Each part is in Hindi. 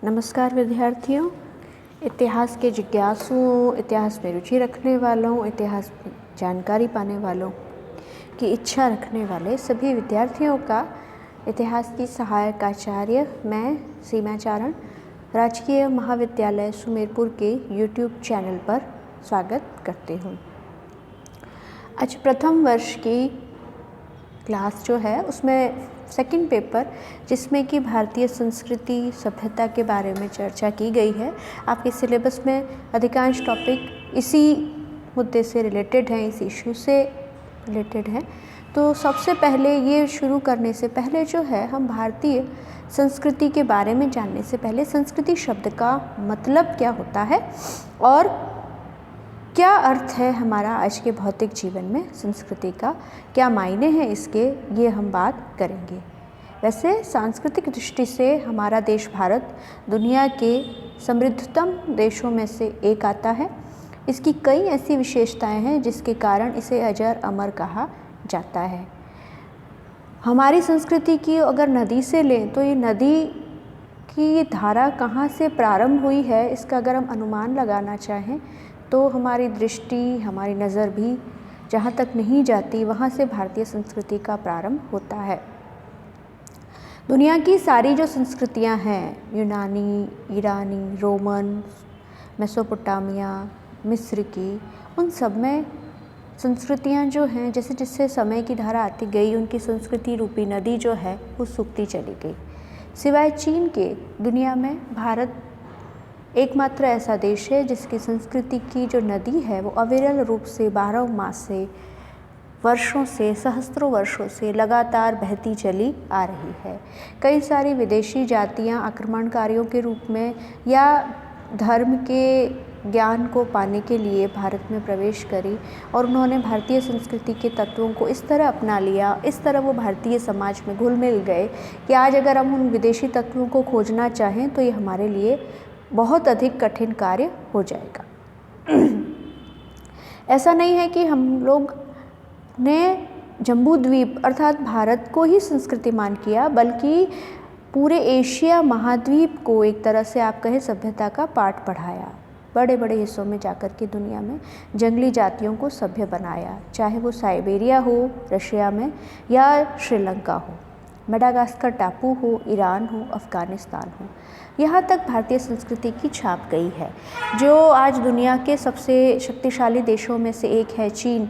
नमस्कार विद्यार्थियों। इतिहास के जिज्ञासुओं, इतिहास में रुचि रखने वालों, इतिहास में जानकारी पाने वालों की इच्छा रखने वाले सभी विद्यार्थियों का इतिहास की सहायक आचार्य मैं सीमा चारण राजकीय महाविद्यालय सुमेरपुर के YouTube चैनल पर स्वागत करती हूँ। आज प्रथम वर्ष की क्लास जो है उसमें सेकंड पेपर जिसमें कि भारतीय संस्कृति सभ्यता के बारे में चर्चा की गई है। आपके सिलेबस में अधिकांश टॉपिक इसी मुद्दे से रिलेटेड हैं, इस इशू से रिलेटेड हैं। तो सबसे पहले ये शुरू करने से पहले जो है हम भारतीय संस्कृति के बारे में जानने से पहले संस्कृति शब्द का मतलब क्या होता है और क्या अर्थ है हमारा आज के भौतिक जीवन में संस्कृति का, क्या मायने हैं इसके, ये हम बात करेंगे। वैसे सांस्कृतिक दृष्टि से हमारा देश भारत दुनिया के समृद्धतम देशों में से एक आता है। इसकी कई ऐसी विशेषताएं हैं जिसके कारण इसे अजर अमर कहा जाता है। हमारी संस्कृति की अगर नदी से लें तो ये नदी की धारा कहाँ से प्रारंभ हुई है, इसका अगर हम अनुमान लगाना चाहें तो हमारी दृष्टि, हमारी नज़र भी जहाँ तक नहीं जाती वहाँ से भारतीय संस्कृति का प्रारंभ होता है। दुनिया की सारी जो संस्कृतियाँ हैं, यूनानी, ईरानी, रोमन, मेसोपोटामिया, मिस्र की, उन सब में संस्कृतियाँ जो हैं जैसे जैसे समय की धारा आती गई उनकी संस्कृति रूपी नदी जो है वो सूखती चली गई। सिवाय चीन के दुनिया में भारत एकमात्र ऐसा देश है जिसकी संस्कृति की जो नदी है वो अविरल रूप से 12 मास से, वर्षों से, सहस्त्रों वर्षों से लगातार बहती चली आ रही है। कई सारी विदेशी जातियां आक्रमणकारियों के रूप में या धर्म के ज्ञान को पाने के लिए भारत में प्रवेश करी और उन्होंने भारतीय संस्कृति के तत्वों को इस तरह अपना लिया, इस तरह वो भारतीय समाज में घुल मिल गए कि आज अगर हम उन विदेशी तत्वों को खोजना चाहें तो ये हमारे लिए बहुत अधिक कठिन कार्य हो जाएगा। ऐसा नहीं है कि हम लोग ने जम्बू द्वीप अर्थात भारत को ही संस्कृतिमान किया, बल्कि पूरे एशिया महाद्वीप को एक तरह से आप कहें सभ्यता का पाठ पढ़ाया। बड़े बड़े हिस्सों में जाकर के दुनिया में जंगली जातियों को सभ्य बनाया, चाहे वो साइबेरिया हो रशिया में या श्रीलंका हो, मेडागास्कर टापू हो, ईरान हो, अफ़गानिस्तान हो, यहाँ तक भारतीय संस्कृति की छाप गई है। जो आज दुनिया के सबसे शक्तिशाली देशों में से एक है चीन,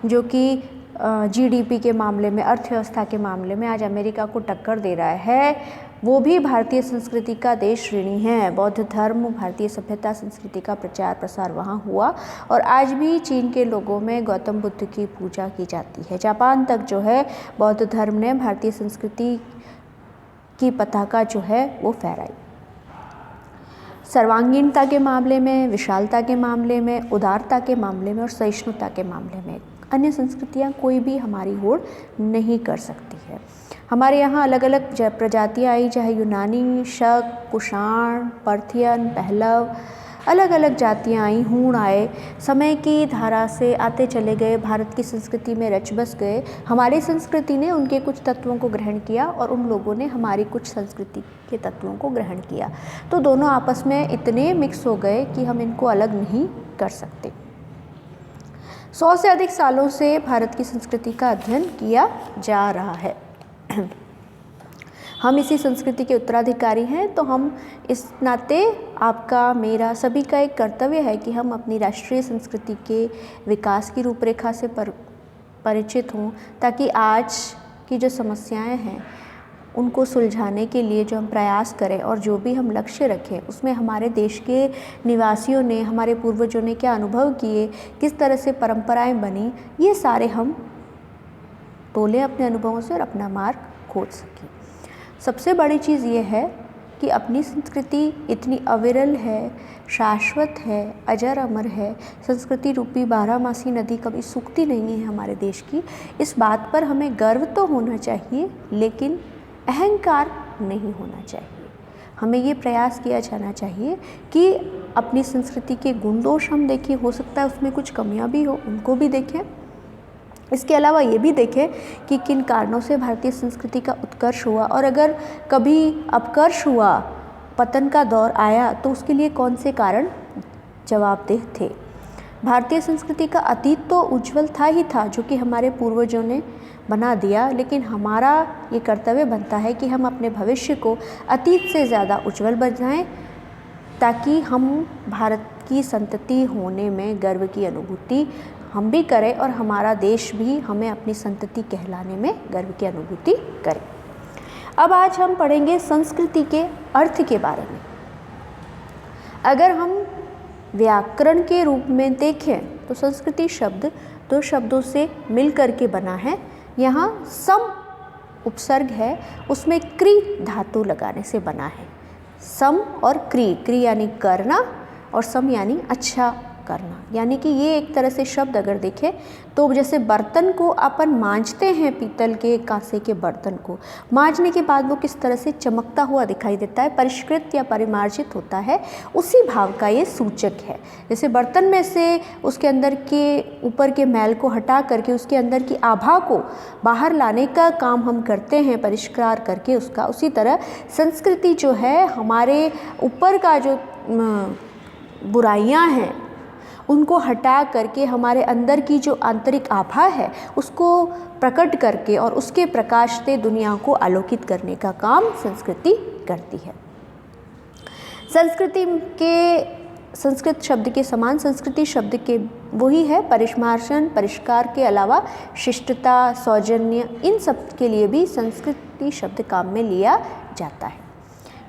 जो कि जीडीपी के मामले में, अर्थव्यवस्था के मामले में आज अमेरिका को टक्कर दे रहा है, वो भी भारतीय संस्कृति का देश ऋणी है। बौद्ध धर्म, भारतीय सभ्यता संस्कृति का प्रचार प्रसार वहाँ हुआ और आज भी चीन के लोगों में गौतम बुद्ध की पूजा की जाती है। जापान तक जो है बौद्ध धर्म ने भारतीय संस्कृति की पताका जो है वो फहराई। सर्वांगीणता के मामले में, विशालता के मामले में, उदारता के मामले में और सहिष्णुता के मामले में अन्य संस्कृतियाँ कोई भी हमारी होड़ नहीं कर सकती है। हमारे यहाँ अलग अलग प्रजातियाँ आई, चाहे यूनानी, शक, कुषाण, पर्थियन, पहलव, अलग अलग जातियाँ आई, हूण आए, समय की धारा से आते चले गए, भारत की संस्कृति में रच बस गए। हमारी संस्कृति ने उनके कुछ तत्वों को ग्रहण किया और उन लोगों ने हमारी कुछ संस्कृति के तत्वों को ग्रहण किया। तो दोनों आपस में इतने मिक्स हो गए कि हम इनको अलग नहीं कर सकते। 100 से अधिक सालों से भारत की संस्कृति का अध्ययन किया जा रहा है। हम इसी संस्कृति के उत्तराधिकारी हैं, तो हम इस नाते आपका, मेरा, सभी का एक कर्तव्य है कि हम अपनी राष्ट्रीय संस्कृति के विकास की रूपरेखा से परिचित हों, ताकि आज की जो समस्याएं हैं उनको सुलझाने के लिए जो हम प्रयास करें और जो भी हम लक्ष्य रखें उसमें हमारे देश के निवासियों ने, हमारे पूर्वजों ने क्या अनुभव किए, किस तरह से परंपराएं बनी, ये सारे हम तोलें अपने अनुभवों से और अपना मार्ग खोज सकें। सबसे बड़ी चीज़ ये है कि अपनी संस्कृति इतनी अविरल है, शाश्वत है, अजर अमर है। संस्कृति रूपी 12 नदी कभी सूखती नहीं है हमारे देश की। इस बात पर हमें गर्व तो होना चाहिए, लेकिन अहंकार नहीं होना चाहिए। हमें ये प्रयास किया जाना चाहिए कि अपनी संस्कृति के गुण दोष हम देखें, हो सकता है उसमें कुछ कमियां भी हो, उनको भी देखें। इसके अलावा ये भी देखें कि किन कारणों से भारतीय संस्कृति का उत्कर्ष हुआ और अगर कभी अपकर्ष हुआ पतन का दौर आया तो उसके लिए कौन से कारण जवाबदेह थे। भारतीय संस्कृति का अतीत तो उज्जवल था ही था, जो कि हमारे पूर्वजों ने बना दिया, लेकिन हमारा ये कर्तव्य बनता है कि हम अपने भविष्य को अतीत से ज़्यादा उज्जवल बनाएं, ताकि हम भारत की संतति होने में गर्व की अनुभूति हम भी करें और हमारा देश भी हमें अपनी संतति कहलाने में गर्व की अनुभूति करे। अब आज हम पढ़ेंगे संस्कृति के अर्थ के बारे में। अगर हम व्याकरण के रूप में देखें तो संस्कृति शब्द दो शब्दों से मिल करके बना है। यहाँ सम उपसर्ग है, उसमें क्री धातु लगाने से बना है। सम और क्री यानी करना और सम यानी अच्छा करना, यानी कि ये एक तरह से शब्द अगर देखें तो जैसे बर्तन को अपन मांजते हैं, पीतल के कांसे के बर्तन को मांजने के बाद वो किस तरह से चमकता हुआ दिखाई देता है, परिष्कृत या परिमार्जित होता है, उसी भाव का ये सूचक है। जैसे बर्तन में से उसके अंदर के ऊपर के मैल को हटा करके उसके अंदर की आभा को बाहर लाने का काम हम करते हैं परिष्कार करके उसका, उसी तरह संस्कृति जो है हमारे ऊपर का जो बुराइयां हैं उनको हटा करके हमारे अंदर की जो आंतरिक आभा है उसको प्रकट करके और उसके प्रकाश से दुनिया को आलोकित करने का काम संस्कृति करती है। संस्कृति के संस्कृत शब्द के समान संस्कृति शब्द के वही है परिमार्जन, परिष्कार के अलावा शिष्टता, सौजन्य, इन सब के लिए भी संस्कृति शब्द काम में लिया जाता है।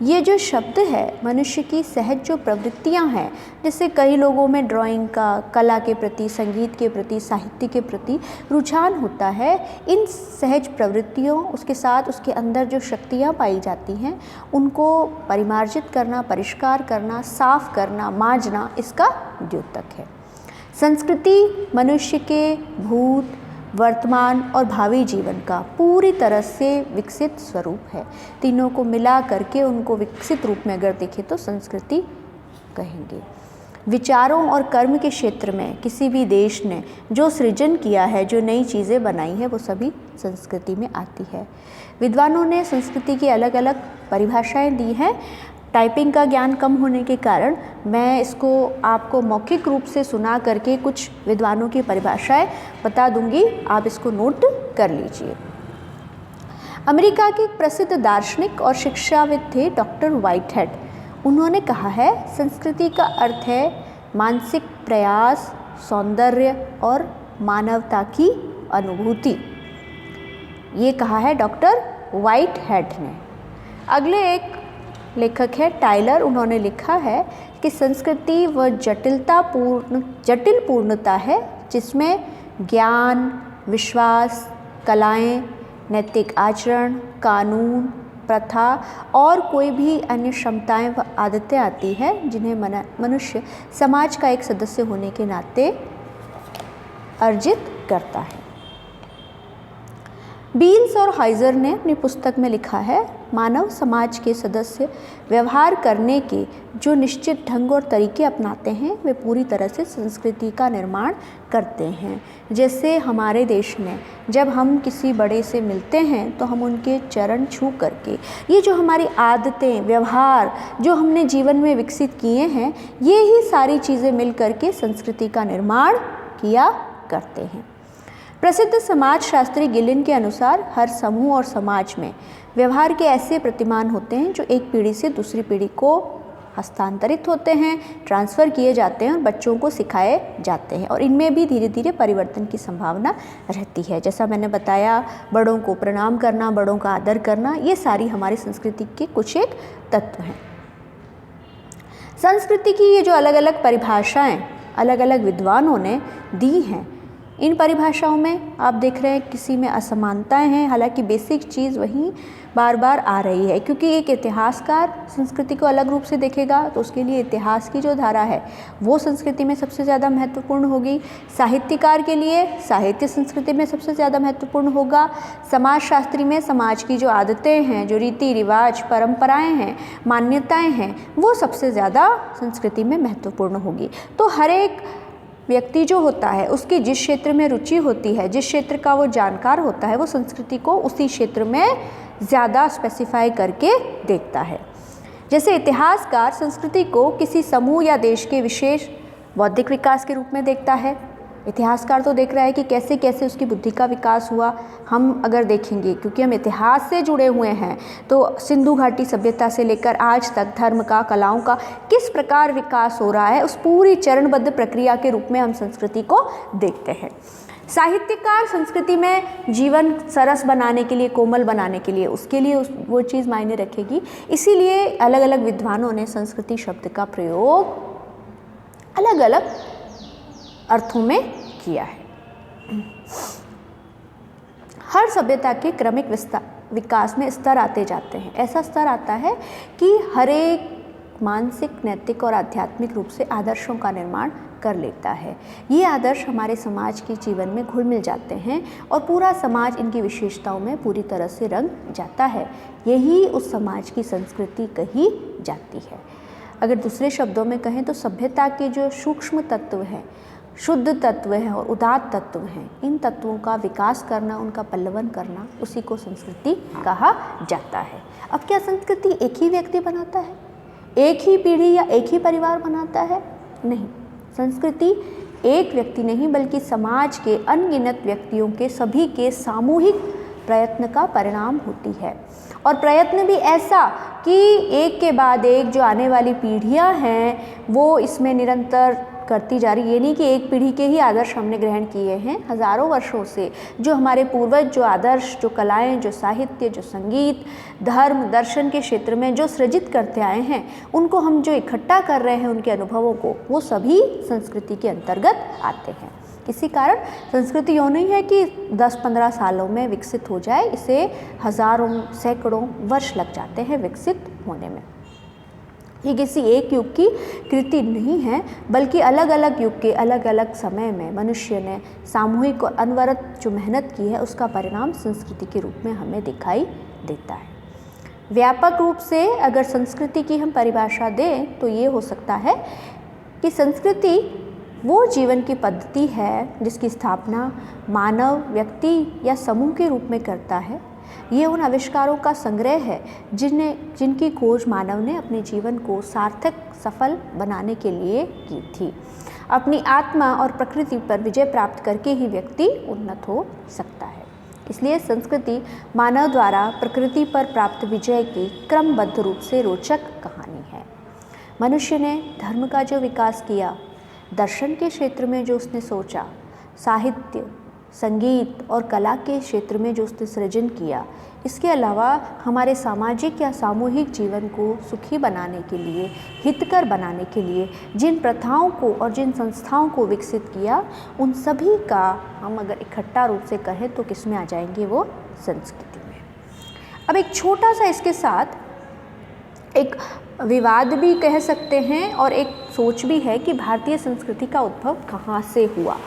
ये जो शब्द है मनुष्य की सहज जो प्रवृत्तियां हैं, जैसे कई लोगों में ड्राइंग का, कला के प्रति, संगीत के प्रति, साहित्य के प्रति रुझान होता है। इन सहज प्रवृत्तियों उसके साथ उसके अंदर जो शक्तियां पाई जाती हैं उनको परिमार्जित करना, परिष्कार करना, साफ करना, मांजना इसका द्योतक है। संस्कृति मनुष्य के भूत, वर्तमान और भावी जीवन का पूरी तरह से विकसित स्वरूप है। तीनों को मिला करके उनको विकसित रूप में अगर देखें तो संस्कृति कहेंगे। विचारों और कर्म के क्षेत्र में किसी भी देश ने जो सृजन किया है, जो नई चीज़ें बनाई हैं, वो सभी संस्कृति में आती है। विद्वानों ने संस्कृति की अलग अलग परिभाषाएं दी हैं। टाइपिंग का ज्ञान कम होने के कारण मैं इसको आपको मौखिक रूप से सुना करके कुछ विद्वानों की परिभाषाएं बता दूंगी, आप इसको नोट कर लीजिए। अमेरिका के एक प्रसिद्ध दार्शनिक और शिक्षाविद थे डॉक्टर व्हाइटहेड। उन्होंने कहा है संस्कृति का अर्थ है मानसिक प्रयास, सौंदर्य और मानवता की अनुभूति। ये कहा है डॉक्टर व्हाइटहेड ने। अगले एक लेखक है टाइलर, उन्होंने लिखा है कि संस्कृति वह जटिल पूर्णता है जिसमें ज्ञान, विश्वास, कलाएं, नैतिक आचरण, कानून, प्रथा और कोई भी अन्य क्षमताएं व आदतें आती हैं जिन्हें मनुष्य समाज का एक सदस्य होने के नाते अर्जित करता है। बील्स और हाइजर ने अपनी पुस्तक में लिखा है मानव समाज के सदस्य व्यवहार करने के जो निश्चित ढंग और तरीके अपनाते हैं वे पूरी तरह से संस्कृति का निर्माण करते हैं। जैसे हमारे देश में जब हम किसी बड़े से मिलते हैं तो हम उनके चरण छू करके ये जो हमारी आदतें, व्यवहार जो हमने जीवन में विकसित किए हैं, ये ही सारी चीज़ें मिल करके संस्कृति का निर्माण किया करते हैं। प्रसिद्ध समाजशास्त्री गिलिन के अनुसार हर समूह और समाज में व्यवहार के ऐसे प्रतिमान होते हैं जो एक पीढ़ी से दूसरी पीढ़ी को हस्तांतरित होते हैं, ट्रांसफ़र किए जाते हैं और बच्चों को सिखाए जाते हैं, और इनमें भी धीरे धीरे परिवर्तन की संभावना रहती है। जैसा मैंने बताया, बड़ों को प्रणाम करना, बड़ों का आदर करना, ये सारी हमारी संस्कृति के कुछ एक तत्व हैं। संस्कृति की ये जो अलग अलग परिभाषाएं अलग अलग विद्वानों ने दी हैं, इन परिभाषाओं में आप देख रहे हैं किसी में असमानताएं हैं, हालांकि बेसिक चीज़ वहीं बार बार आ रही है, क्योंकि एक इतिहासकार संस्कृति को अलग रूप से देखेगा तो उसके लिए इतिहास की जो धारा है वो संस्कृति में सबसे ज़्यादा महत्वपूर्ण होगी। साहित्यकार के लिए साहित्य संस्कृति में सबसे ज़्यादा महत्वपूर्ण होगा। समाजशास्त्री में समाज की जो आदतें हैं, जो रीति रिवाज, परंपराएँ हैं, मान्यताएँ हैं, वो सबसे ज़्यादा संस्कृति में महत्वपूर्ण होगी। तो हर एक व्यक्ति जो होता है उसकी जिस क्षेत्र में रुचि होती है, जिस क्षेत्र का वो जानकार होता है, वो संस्कृति को उसी क्षेत्र में ज़्यादा स्पेसिफाई करके देखता है। जैसे इतिहासकार संस्कृति को किसी समूह या देश के विशेष बौद्धिक विकास के रूप में देखता है। इतिहासकार तो देख रहा है कि कैसे कैसे उसकी बुद्धि का विकास हुआ। हम अगर देखेंगे, क्योंकि हम इतिहास से जुड़े हुए हैं, तो सिंधु घाटी सभ्यता से लेकर आज तक धर्म का, कलाओं का किस प्रकार विकास हो रहा है, उस पूरी चरणबद्ध प्रक्रिया के रूप में हम संस्कृति को देखते हैं। साहित्यकार संस्कृति में जीवन सरस बनाने के लिए, कोमल बनाने के लिए, उसके लिए वो चीज़ मायने रखेगी। इसीलिए अलग अलग विद्वानों ने संस्कृति शब्द का प्रयोग अलग अलग अर्थों में किया है। हर सभ्यता के क्रमिक विकास में स्तर आते जाते हैं। ऐसा स्तर आता है कि हर एक मानसिक, नैतिक और आध्यात्मिक रूप से आदर्शों का निर्माण कर लेता है। ये आदर्श हमारे समाज के जीवन में घुल मिल जाते हैं और पूरा समाज इनकी विशेषताओं में पूरी तरह से रंग जाता है। यही उस समाज की संस्कृति कही जाती है। अगर दूसरे शब्दों में कहें तो सभ्यता के जो सूक्ष्म तत्व हैं, शुद्ध तत्व हैं और उदात्त तत्व हैं, इन तत्वों का विकास करना, उनका पल्लवन करना, उसी को संस्कृति कहा जाता है। अब क्या संस्कृति एक ही व्यक्ति बनाता है, एक ही पीढ़ी या एक ही परिवार बनाता है? नहीं, संस्कृति एक व्यक्ति नहीं बल्कि समाज के अनगिनत व्यक्तियों के, सभी के सामूहिक प्रयत्न का परिणाम होती है। और प्रयत्न भी ऐसा कि एक के बाद एक जो आने वाली पीढ़ियां हैं वो इसमें निरंतर करती जा रही। ये नहीं कि एक पीढ़ी के ही आदर्श हमने ग्रहण किए हैं, हज़ारों वर्षों से जो हमारे पूर्वज जो आदर्श, जो कलाएं, जो साहित्य, जो संगीत, धर्म, दर्शन के क्षेत्र में जो सृजित करते आए हैं, उनको हम जो इकट्ठा कर रहे हैं, उनके अनुभवों को, वो सभी संस्कृति के अंतर्गत आते हैं। इसी कारण संस्कृति यूँ नहीं है कि 10-15 सालों में विकसित हो जाए, इसे हज़ारों, सैकड़ों वर्ष लग जाते हैं विकसित होने में। ये किसी एक युग की कृति नहीं है, बल्कि अलग अलग युग के अलग अलग समय में मनुष्य ने सामूहिक और अनवरत जो मेहनत की है, उसका परिणाम संस्कृति के रूप में हमें दिखाई देता है। व्यापक रूप से अगर संस्कृति की हम परिभाषा दें तो ये हो सकता है कि संस्कृति वो जीवन की पद्धति है जिसकी स्थापना मानव, व्यक्ति या समूह के रूप में करता है। ये उन आविष्कारों का संग्रह है जिनकी खोज मानव ने अपने जीवन को सार्थक, सफल बनाने के लिए की थी। अपनी आत्मा और प्रकृति पर विजय प्राप्त करके ही व्यक्ति उन्नत हो सकता है। इसलिए संस्कृति मानव द्वारा प्रकृति पर प्राप्त विजय की क्रमबद्ध रूप से रोचक कहानी है। मनुष्य ने धर्म का जो विकास किया, दर्शन के क्षेत्र में जो उसने सोचा, साहित्य, संगीत और कला के क्षेत्र में जो उसने सृजन किया, इसके अलावा हमारे सामाजिक या सामूहिक जीवन को सुखी बनाने के लिए, हितकर बनाने के लिए जिन प्रथाओं को और जिन संस्थाओं को विकसित किया, उन सभी का हम अगर इकट्ठा रूप से कहें तो किस में आ जाएंगे? वो संस्कृति में। अब एक छोटा सा इसके साथ एक विवाद भी कह सकते हैं और एक सोच भी है कि भारतीय संस्कृति का उद्भव कहाँ से हुआ।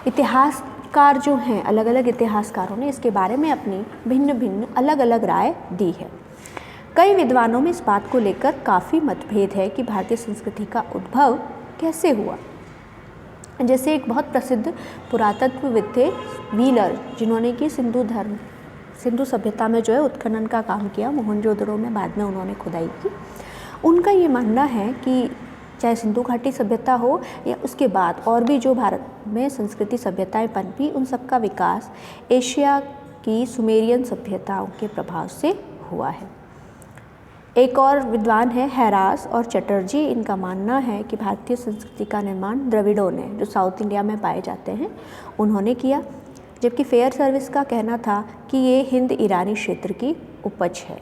इतिहासकार जो हैं, अलग अलग इतिहासकारों ने इसके बारे में अपनी भिन्न भिन्न अलग अलग राय दी है। कई विद्वानों में इस बात को लेकर काफ़ी मतभेद है कि भारतीय संस्कृति का उद्भव कैसे हुआ। जैसे एक बहुत प्रसिद्ध पुरातत्वविद थे व्हीलर, जिन्होंने कि सिंधु सभ्यता में जो है उत्खनन का काम किया, मोहनजोदड़ो में बाद में उन्होंने खुदाई की। उनका ये मानना है कि चाहे सिंधु घाटी सभ्यता हो या उसके बाद और भी जो भारत में संस्कृति सभ्यताएं पनपी, उन सब का विकास एशिया की सुमेरियन सभ्यताओं के प्रभाव से हुआ है। एक और विद्वान है हैरास और चटर्जी, इनका मानना है कि भारतीय संस्कृति का निर्माण द्रविड़ों ने, जो साउथ इंडिया में पाए जाते हैं, उन्होंने किया। जबकि फेयर सर्विस का कहना था कि ये हिंद ईरानी क्षेत्र की उपज है।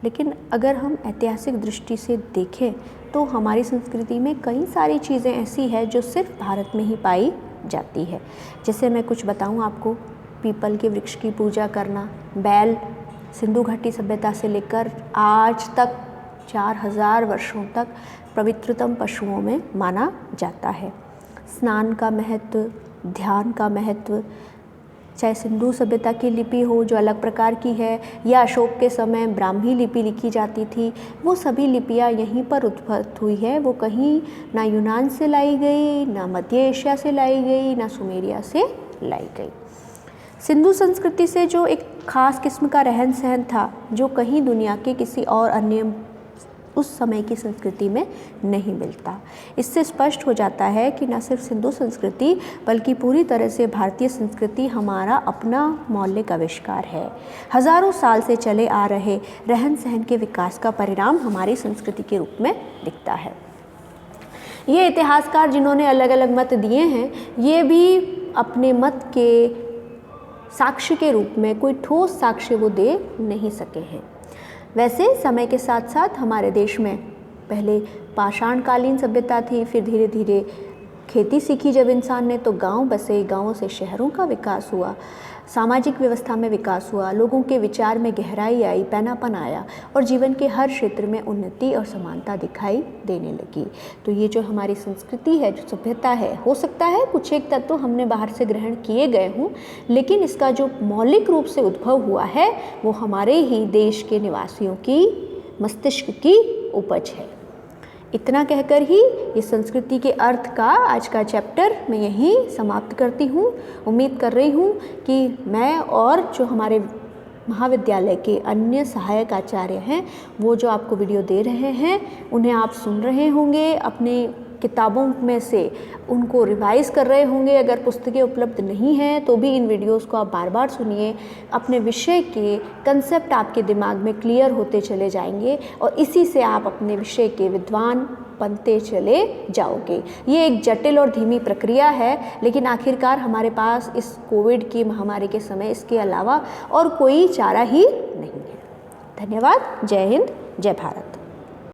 लेकिन अगर हम ऐतिहासिक दृष्टि से देखें तो हमारी संस्कृति में कई सारी चीज़ें ऐसी हैं जो सिर्फ भारत में ही पाई जाती है। जैसे मैं कुछ बताऊं आपको, पीपल के वृक्ष की पूजा करना, बैल सिंधु घाटी सभ्यता से लेकर आज तक 4000 वर्षों तक पवित्रतम पशुओं में माना जाता है। स्नान का महत्व, ध्यान का महत्व, चाहे सिंधु सभ्यता की लिपि हो जो अलग प्रकार की है, या अशोक के समय ब्राह्मी लिपि लिखी जाती थी, वो सभी लिपियाँ यहीं पर उत्पन्न हुई है। वो कहीं ना यूनान से लाई गई, ना मध्य एशिया से लाई गई, ना सुमेरिया से लाई गई। सिंधु संस्कृति से जो एक ख़ास किस्म का रहन सहन था, जो कहीं दुनिया के किसी और अन्य उस समय की संस्कृति में नहीं मिलता। इससे स्पष्ट हो जाता है कि न सिर्फ सिंधु संस्कृति बल्कि पूरी तरह से भारतीय संस्कृति हमारा अपना मौलिक आविष्कार है। हजारों साल से चले आ रहे रहन सहन के विकास का परिणाम हमारी संस्कृति के रूप में दिखता है। ये इतिहासकार जिन्होंने अलग अलग मत दिए हैं, ये भी अपने मत के साक्ष्य के रूप में कोई ठोस साक्ष्य वो दे नहीं सके हैं। वैसे समय के साथ साथ हमारे देश में पहले पाषाणकालीन सभ्यता थी, फिर धीरे धीरे खेती सीखी जब इंसान ने तो गांव बसे, गांवों से शहरों का विकास हुआ, सामाजिक व्यवस्था में विकास हुआ, लोगों के विचार में गहराई आई, पैनापन आया और जीवन के हर क्षेत्र में उन्नति और समानता दिखाई देने लगी। तो ये जो हमारी संस्कृति है, जो सभ्यता है, हो सकता है कुछ एक तत्व हमने बाहर से ग्रहण किए गए हों, लेकिन इसका जो मौलिक रूप से उद्भव हुआ है वो हमारे ही देश के निवासियों की मस्तिष्क की उपज है। इतना कहकर ही ये संस्कृति के अर्थ का आज का चैप्टर मैं यहीं समाप्त करती हूँ। उम्मीद कर रही हूँ कि मैं और जो हमारे महाविद्यालय के अन्य सहायक आचार्य हैं वो जो आपको वीडियो दे रहे हैं उन्हें आप सुन रहे होंगे, अपने किताबों में से उनको रिवाइज़ कर रहे होंगे। अगर पुस्तकें उपलब्ध नहीं हैं तो भी इन वीडियोस को आप बार बार सुनिए। अपने विषय के कंसेप्ट आपके दिमाग में क्लियर होते चले जाएंगे और इसी से आप अपने विषय के विद्वान बनते चले जाओगे। ये एक जटिल और धीमी प्रक्रिया है, लेकिन आखिरकार हमारे पास इस कोविड की महामारी के समय इसके अलावा और कोई चारा ही नहीं है। धन्यवाद। जय हिंद, जय भारत।